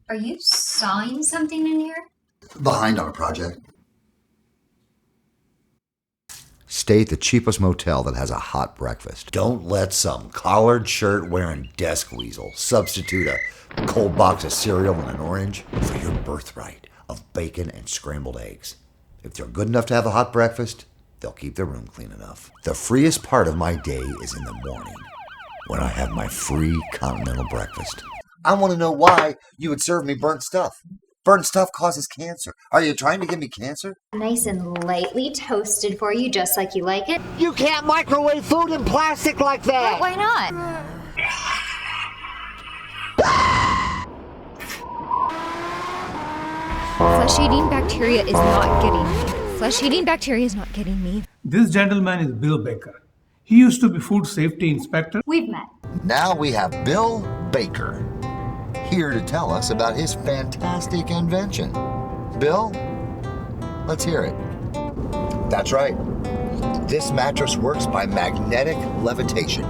Are you sawing something in here? Behind on a project. Stay at the cheapest motel that has a hot breakfast. Don't let some collared shirt wearing desk weasel substitute a cold box of cereal and an orange for your birthright of bacon and scrambled eggs. If they're good enough to have a hot breakfast, they'll keep their room clean enough. The freest part of my day is in the morning, when I have my free Continental Breakfast. I want to know why you would serve me burnt stuff. Burnt stuff causes cancer. Are you trying to give me cancer? Nice and lightly toasted for you, just like you like it. You can't microwave food in plastic like that! Why not? Flesh-eating bacteria is not getting me. Flesh-eating bacteria is not getting me. This gentleman is Bill Baker. He used to be food safety inspector. We've met. Now we have Bill Baker here to tell us about his fantastic invention. Bill, let's hear it. That's right. This mattress works by magnetic levitation.